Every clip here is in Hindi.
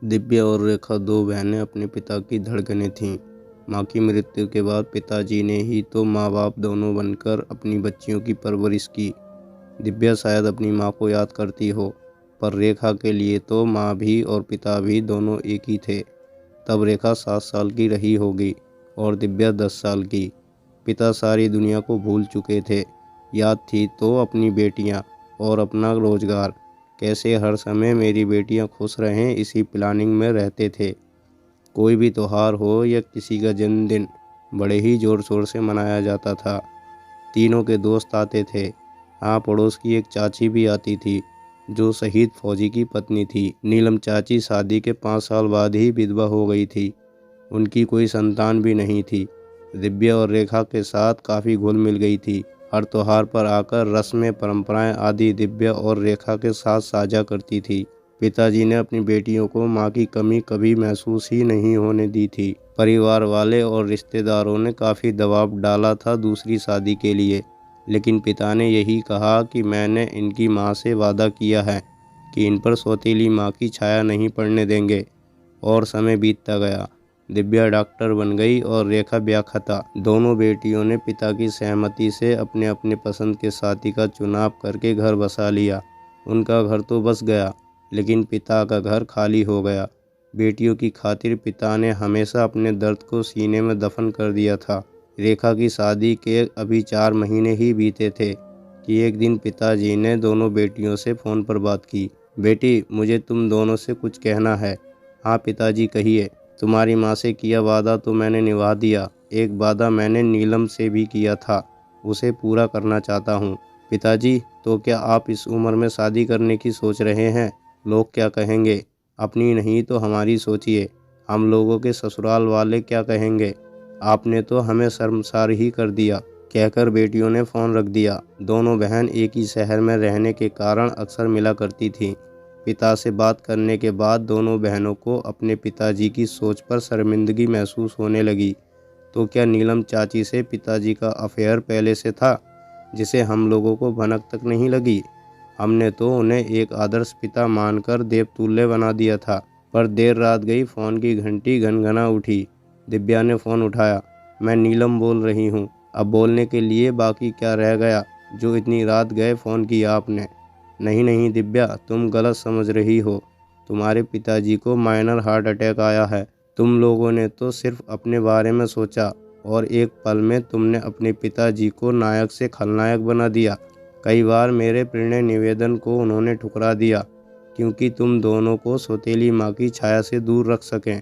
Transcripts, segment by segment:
दिव्या और रेखा दो बहनें अपने पिता की धड़कनें थीं। माँ की मृत्यु के बाद पिताजी ने ही तो माँ बाप दोनों बनकर अपनी बच्चियों की परवरिश की। दिव्या शायद अपनी माँ को याद करती हो, पर रेखा के लिए तो माँ भी और पिता भी दोनों एक ही थे। तब रेखा 7 साल की रही होगी और दिव्या 10 साल की। पिता सारी दुनिया को भूल चुके थे। याद थी तो अपनी बेटियां और अपना रोजगार। कैसे हर समय मेरी बेटियां खुश रहें इसी प्लानिंग में रहते थे। कोई भी त्योहार हो या किसी का जन्मदिन बड़े ही ज़ोर शोर से मनाया जाता था। तीनों के दोस्त आते थे। हाँ, पड़ोस की एक चाची भी आती थी जो शहीद फौजी की पत्नी थी। नीलम चाची शादी के 5 साल बाद ही विधवा हो गई थी। उनकी कोई संतान भी नहीं थी। दिव्या और रेखा के साथ काफ़ी घुल मिल गई थी। हर त्योहार पर आकर रस्में परंपराएं आदि दिव्या और रेखा के साथ साझा करती थी। पिताजी ने अपनी बेटियों को माँ की कमी कभी महसूस ही नहीं होने दी थी। परिवार वाले और रिश्तेदारों ने काफ़ी दबाव डाला था दूसरी शादी के लिए, लेकिन पिता ने यही कहा कि मैंने इनकी माँ से वादा किया है कि इन पर सौतेली माँ की छाया नहीं पड़ने देंगे। और समय बीतता गया। दिव्या डॉक्टर बन गई और रेखा ब्याहता। दोनों बेटियों ने पिता की सहमति से अपने अपने पसंद के साथी का चुनाव करके घर बसा लिया। उनका घर तो बस गया, लेकिन पिता का घर खाली हो गया। बेटियों की खातिर पिता ने हमेशा अपने दर्द को सीने में दफन कर दिया था। रेखा की शादी के अभी 4 महीने ही बीते थे कि एक दिन पिताजी ने दोनों बेटियों से फ़ोन पर बात की। बेटी, मुझे तुम दोनों से कुछ कहना है। हाँ पिताजी, कहिए। तुम्हारी माँ से किया वादा तो मैंने निभा दिया। एक वादा मैंने नीलम से भी किया था, उसे पूरा करना चाहता हूँ। पिताजी, तो क्या आप इस उम्र में शादी करने की सोच रहे हैं? लोग क्या कहेंगे? अपनी नहीं तो हमारी सोचिए। हम लोगों के ससुराल वाले क्या कहेंगे? आपने तो हमें शर्मसार ही कर दिया। कहकर बेटियों ने फ़ोन रख दिया। दोनों बहन एक ही शहर में रहने के कारण अक्सर मिला करती थीं। पिता से बात करने के बाद दोनों बहनों को अपने पिताजी की सोच पर शर्मिंदगी महसूस होने लगी। तो क्या नीलम चाची से पिताजी का अफेयर पहले से था, जिसे हम लोगों को भनक तक नहीं लगी? हमने तो उन्हें एक आदर्श पिता मानकर देवतुल्य बना दिया था। पर देर रात गई, फ़ोन की घंटी घनघना उठी। दिव्या ने फ़ोन उठाया। मैं नीलम बोल रही हूँ। अब बोलने के लिए बाकी क्या रह गया जो इतनी रात गए फ़ोन किया आपने? नहीं नहीं दिव्या, तुम गलत समझ रही हो। तुम्हारे पिताजी को माइनर हार्ट अटैक आया है। तुम लोगों ने तो सिर्फ अपने बारे में सोचा और एक पल में तुमने अपने पिताजी को नायक से खलनायक बना दिया। कई बार मेरे प्रणय निवेदन को उन्होंने ठुकरा दिया क्योंकि तुम दोनों को सौतेली माँ की छाया से दूर रख सकें।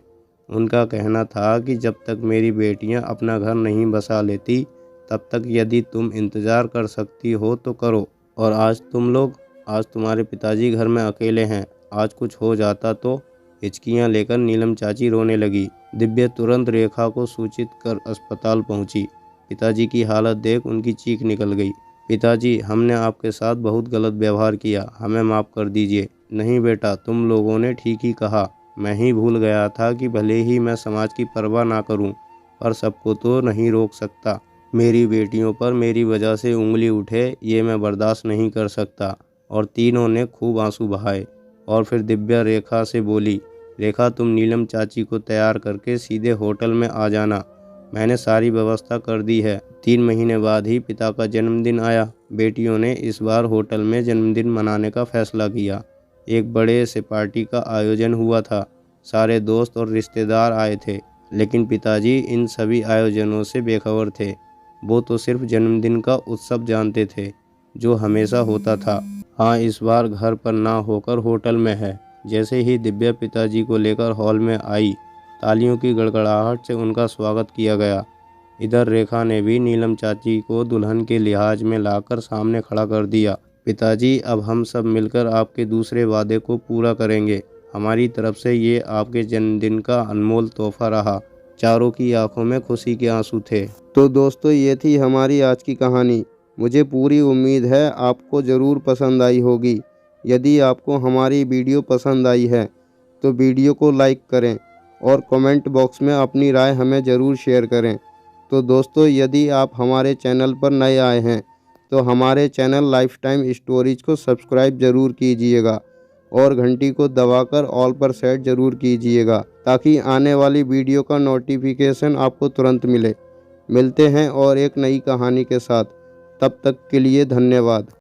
उनका कहना था कि जब तक मेरी बेटियां अपना घर नहीं बसा लेती, तब तक यदि तुम इंतज़ार कर सकती हो तो करो। और आज तुम्हारे पिताजी घर में अकेले हैं। आज कुछ हो जाता तो? हिचकियां लेकर नीलम चाची रोने लगी। दिव्या तुरंत रेखा को सूचित कर अस्पताल पहुंची। पिताजी की हालत देख उनकी चीख निकल गई। पिताजी, हमने आपके साथ बहुत गलत व्यवहार किया, हमें माफ़ कर दीजिए। नहीं बेटा, तुम लोगों ने ठीक ही कहा। मैं ही भूल गया था कि भले ही मैं समाज की परवाह ना करूं, पर सबको तो नहीं रोक सकता। मेरी बेटियों पर मेरी वजह से उंगली उठे, ये मैं बर्दाश्त नहीं कर सकता। और तीनों ने खूब आंसू बहाए। और फिर दिव्या रेखा से बोली, रेखा, तुम नीलम चाची को तैयार करके सीधे होटल में आ जाना। मैंने सारी व्यवस्था कर दी है। 3 महीने बाद ही पिता का जन्मदिन आया। बेटियों ने इस बार होटल में जन्मदिन मनाने का फैसला किया। एक बड़े से पार्टी का आयोजन हुआ था। सारे दोस्त और रिश्तेदार आए थे, लेकिन पिताजी इन सभी आयोजनों से बेखबर थे। वो तो सिर्फ जन्मदिन का उत्सव जानते थे, जो हमेशा होता था। हाँ, इस बार घर पर ना होकर होटल में है। जैसे ही दिव्या पिताजी को लेकर हॉल में आई, तालियों की गड़गड़ाहट से उनका स्वागत किया गया। इधर रेखा ने भी नीलम चाची को दुल्हन के लिहाज में लाकर सामने खड़ा कर दिया। पिताजी, अब हम सब मिलकर आपके दूसरे वादे को पूरा करेंगे। हमारी तरफ से ये आपके जन्मदिन का अनमोल तोहफा रहा। चारों की आंखों में खुशी के आंसू थे। तो दोस्तों, ये थी हमारी आज की कहानी। मुझे पूरी उम्मीद है आपको ज़रूर पसंद आई होगी। यदि आपको हमारी वीडियो पसंद आई है तो वीडियो को लाइक करें और कमेंट बॉक्स में अपनी राय हमें ज़रूर शेयर करें। तो दोस्तों, यदि आप हमारे चैनल पर नए आए हैं तो हमारे चैनल लाइफ टाइम स्टोरीज को सब्सक्राइब ज़रूर कीजिएगा और घंटी को दबाकर ऑल पर सेट जरूर कीजिएगा ताकि आने वाली वीडियो का नोटिफिकेशन आपको तुरंत मिले। मिलते हैं और एक नई कहानी के साथ। तब तक के लिए धन्यवाद।